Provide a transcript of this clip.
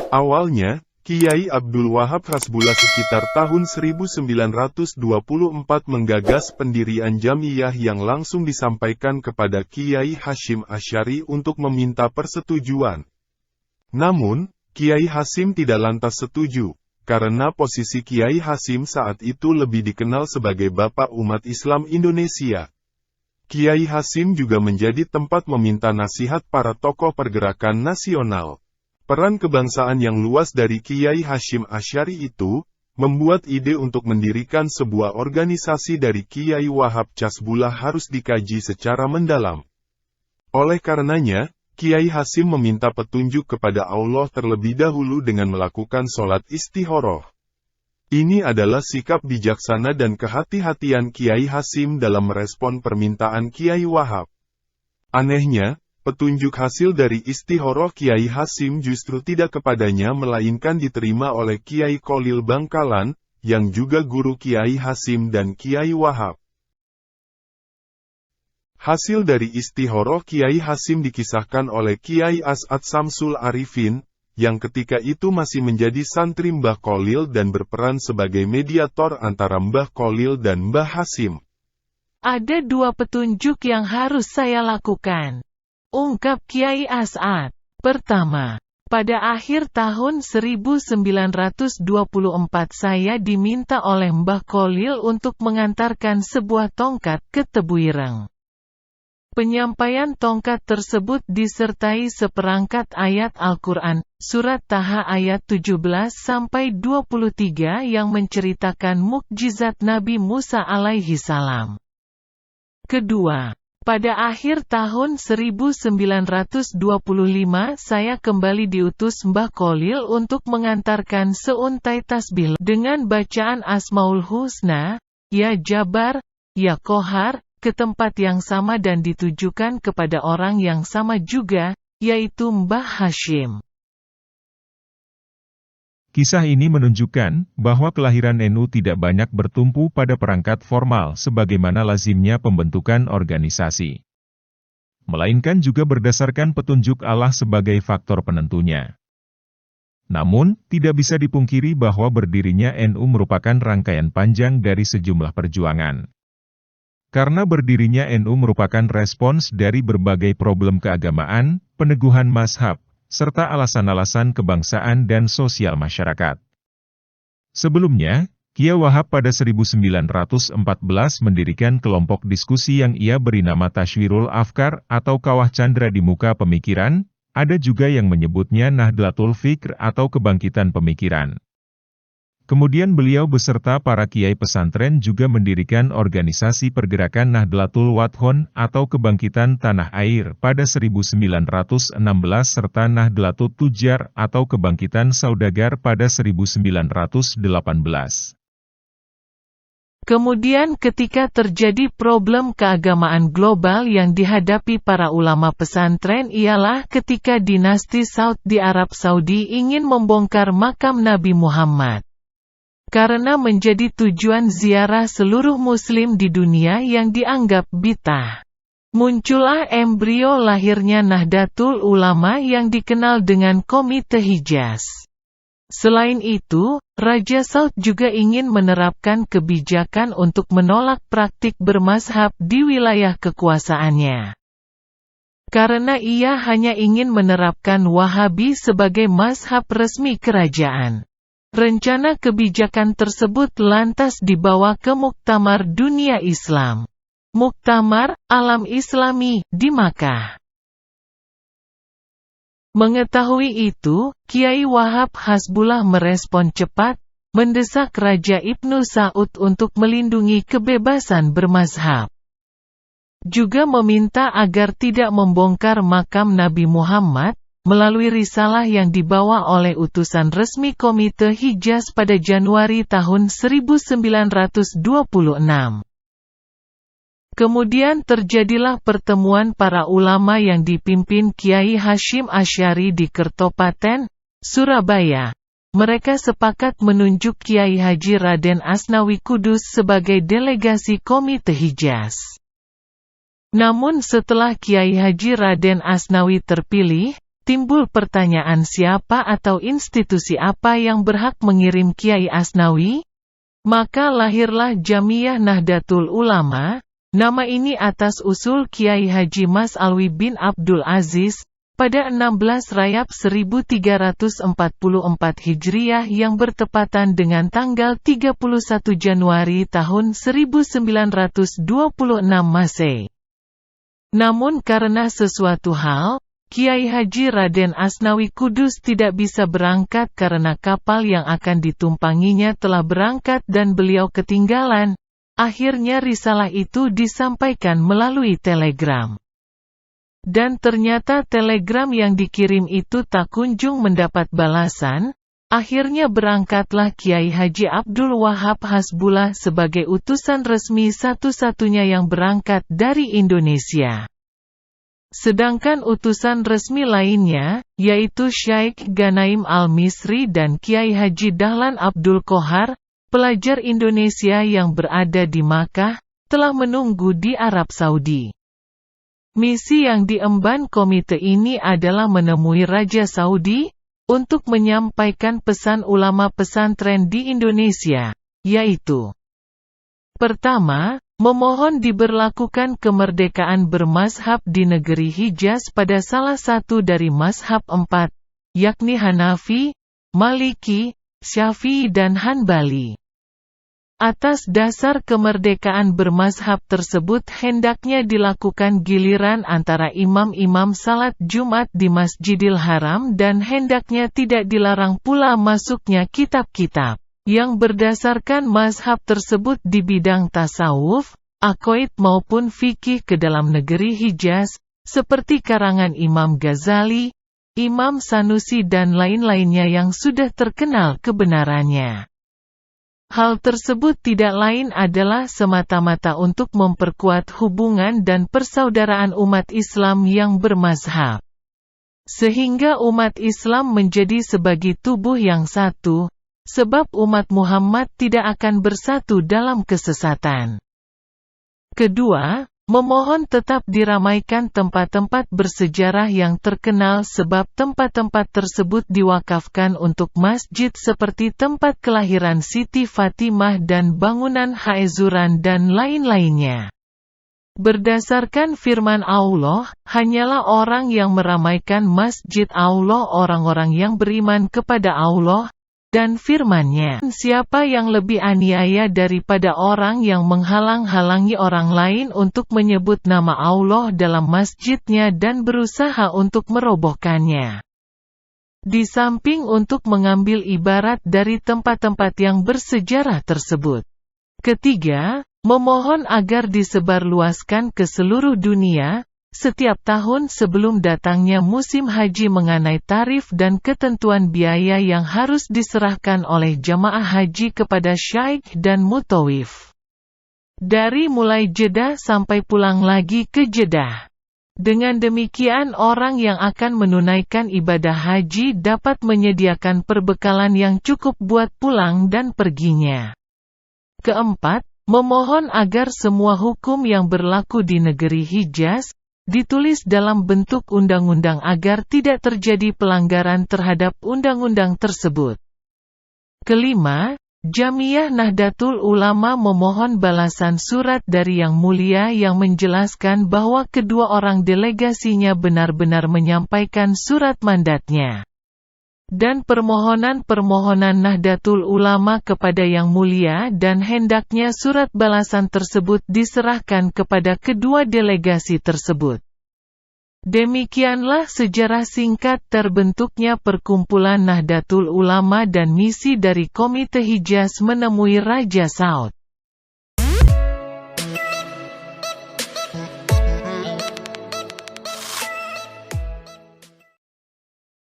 Awalnya, Kiai Abdul Wahab Hasbullah sekitar tahun 1924 menggagas pendirian Jamiyah yang langsung disampaikan kepada Kiai Hasyim Asy'ari untuk meminta persetujuan. Namun, Kiai Hasyim tidak lantas setuju, karena posisi Kiai Hasyim saat itu lebih dikenal sebagai Bapak Umat Islam Indonesia. Kiai Hasyim juga menjadi tempat meminta nasihat para tokoh pergerakan nasional. Peran kebangsaan yang luas dari Kiai Hasyim Asy'ari itu, membuat ide untuk mendirikan sebuah organisasi dari Kiai Wahab Hasbullah harus dikaji secara mendalam. Oleh karenanya, Kiai Hasyim meminta petunjuk kepada Allah terlebih dahulu dengan melakukan sholat istikharah. Ini adalah sikap bijaksana dan kehati-hatian Kiai Hasyim dalam merespon permintaan Kiai Wahab. Anehnya, petunjuk hasil dari istikharah Kiai Hasyim justru tidak kepadanya melainkan diterima oleh Kiai Kholil Bangkalan, yang juga guru Kiai Hasyim dan Kiai Wahab. Hasil dari istikharah Kiai Hasyim dikisahkan oleh Kiai As'ad Samsul Arifin, yang ketika itu masih menjadi santri Mbah Kholil dan berperan sebagai mediator antara Mbah Kholil dan Mbah Hasyim. Ada dua petunjuk yang harus saya lakukan, ungkap Kiai As'ad. Pertama, pada akhir tahun 1924 saya diminta oleh Mbah Kholil untuk mengantarkan sebuah tongkat ke Tebuireng. Penyampaian tongkat tersebut disertai seperangkat ayat Al-Quran, Surat Taha ayat 17-23 yang menceritakan mukjizat Nabi Musa alaihi salam. Kedua, pada akhir tahun 1925 saya kembali diutus Mbah Kholil untuk mengantarkan seuntai tasbih dengan bacaan Asmaul Husna, Ya Jabar, Ya Qahar, ke tempat yang sama dan ditujukan kepada orang yang sama juga, yaitu Mbah Hasyim. Kisah ini menunjukkan bahwa kelahiran NU tidak banyak bertumpu pada perangkat formal sebagaimana lazimnya pembentukan organisasi, melainkan juga berdasarkan petunjuk Allah sebagai faktor penentunya. Namun, tidak bisa dipungkiri bahwa berdirinya NU merupakan rangkaian panjang dari sejumlah perjuangan. Karena berdirinya NU merupakan respons dari berbagai problem keagamaan, peneguhan mazhab, serta alasan-alasan kebangsaan dan sosial masyarakat. Sebelumnya, Kiai Wahab pada 1914 mendirikan kelompok diskusi yang ia beri nama Tashwirul Afkar atau Kawah Candra di Muka Pemikiran, ada juga yang menyebutnya Nahdlatul Fikr atau Kebangkitan Pemikiran. Kemudian beliau beserta para kiai pesantren juga mendirikan organisasi pergerakan Nahdlatul Wathon atau Kebangkitan Tanah Air pada 1916 serta Nahdlatul Tujar atau Kebangkitan Saudagar pada 1918. Kemudian ketika terjadi problem keagamaan global yang dihadapi para ulama pesantren ialah ketika dinasti Saud di Arab Saudi ingin membongkar makam Nabi Muhammad. Karena menjadi tujuan ziarah seluruh muslim di dunia yang dianggap bid'ah. Muncullah embrio lahirnya Nahdlatul Ulama yang dikenal dengan Komite Hijaz. Selain itu, Raja Saud juga ingin menerapkan kebijakan untuk menolak praktik bermazhab di wilayah kekuasaannya. Karena ia hanya ingin menerapkan Wahabi sebagai mazhab resmi kerajaan. Rencana kebijakan tersebut lantas dibawa ke Muktamar Dunia Islam, Muktamar Alam Islami, di Makkah. Mengetahui itu, Kiai Wahab Hasbullah merespon cepat, mendesak Raja Ibnu Saud untuk melindungi kebebasan bermazhab. Juga meminta agar tidak membongkar makam Nabi Muhammad, melalui risalah yang dibawa oleh utusan resmi Komite Hijaz pada Januari tahun 1926. Kemudian terjadilah pertemuan para ulama yang dipimpin Kiai Hasyim Asy'ari di Kertopaten, Surabaya. Mereka sepakat menunjuk Kiai Haji Raden Asnawi Kudus sebagai delegasi Komite Hijaz. Namun setelah Kiai Haji Raden Asnawi terpilih, timbul pertanyaan siapa atau institusi apa yang berhak mengirim Kiai Asnawi? Maka lahirlah Jamiyah Nahdlatul Ulama. Nama ini atas usul Kiai Haji Mas Alwi bin Abdul Aziz, pada 16 Rajab 1344 Hijriah yang bertepatan dengan tanggal 31 Januari tahun 1926 Masehi. Namun karena sesuatu hal, Kiai Haji Raden Asnawi Kudus tidak bisa berangkat karena kapal yang akan ditumpanginya telah berangkat dan beliau ketinggalan. Akhirnya risalah itu disampaikan melalui telegram. Dan ternyata telegram yang dikirim itu tak kunjung mendapat balasan. Akhirnya berangkatlah Kiai Haji Abdul Wahab Hasbullah sebagai utusan resmi satu-satunya yang berangkat dari Indonesia. Sedangkan utusan resmi lainnya, yaitu Syaikh Ganaim Al-Misri dan Kiai Haji Dahlan Abdul Qohar, pelajar Indonesia yang berada di Makkah, telah menunggu di Arab Saudi. Misi yang diemban komite ini adalah menemui Raja Saudi, untuk menyampaikan pesan ulama pesantren di Indonesia, yaitu: pertama, memohon diberlakukan kemerdekaan bermazhab di negeri Hijaz pada salah satu dari mazhab 4, yakni Hanafi, Maliki, Syafi'i dan Hanbali. Atas dasar kemerdekaan bermazhab tersebut hendaknya dilakukan giliran antara imam-imam salat Jumat di Masjidil Haram dan hendaknya tidak dilarang pula masuknya kitab-kitab yang berdasarkan mazhab tersebut di bidang tasawuf, aqaid maupun fikih ke dalam negeri Hijaz, seperti karangan Imam Ghazali, Imam Sanusi dan lain-lainnya yang sudah terkenal kebenarannya. Hal tersebut tidak lain adalah semata-mata untuk memperkuat hubungan dan persaudaraan umat Islam yang bermazhab. Sehingga umat Islam menjadi sebagai tubuh yang satu, sebab umat Muhammad tidak akan bersatu dalam kesesatan. Kedua, memohon tetap diramaikan tempat-tempat bersejarah yang terkenal sebab tempat-tempat tersebut diwakafkan untuk masjid seperti tempat kelahiran Siti Fatimah dan bangunan Haezuran dan lain-lainnya. Berdasarkan firman Allah, hanyalah orang yang meramaikan masjid Allah orang-orang yang beriman kepada Allah, dan firman-Nya, siapa yang lebih aniaya daripada orang yang menghalang-halangi orang lain untuk menyebut nama Allah dalam masjidnya dan berusaha untuk merobohkannya. Di samping untuk mengambil ibarat dari tempat-tempat yang bersejarah tersebut. Ketiga, memohon agar disebarluaskan ke seluruh dunia, setiap tahun sebelum datangnya musim haji mengenai tarif dan ketentuan biaya yang harus diserahkan oleh jamaah haji kepada syaikh dan mutawif. Dari mulai Jeddah sampai pulang lagi ke Jeddah. Dengan demikian orang yang akan menunaikan ibadah haji dapat menyediakan perbekalan yang cukup buat pulang dan perginya. Keempat, memohon agar semua hukum yang berlaku di negeri Hijaz ditulis dalam bentuk undang-undang agar tidak terjadi pelanggaran terhadap undang-undang tersebut. Kelima, Jamiyah Nahdlatul Ulama memohon balasan surat dari Yang Mulia yang menjelaskan bahwa kedua orang delegasinya benar-benar menyampaikan surat mandatnya. Dan permohonan-permohonan Nahdlatul Ulama kepada Yang Mulia dan hendaknya surat balasan tersebut diserahkan kepada kedua delegasi tersebut. Demikianlah sejarah singkat terbentuknya perkumpulan Nahdlatul Ulama dan misi dari Komite Hijaz menemui Raja Saud.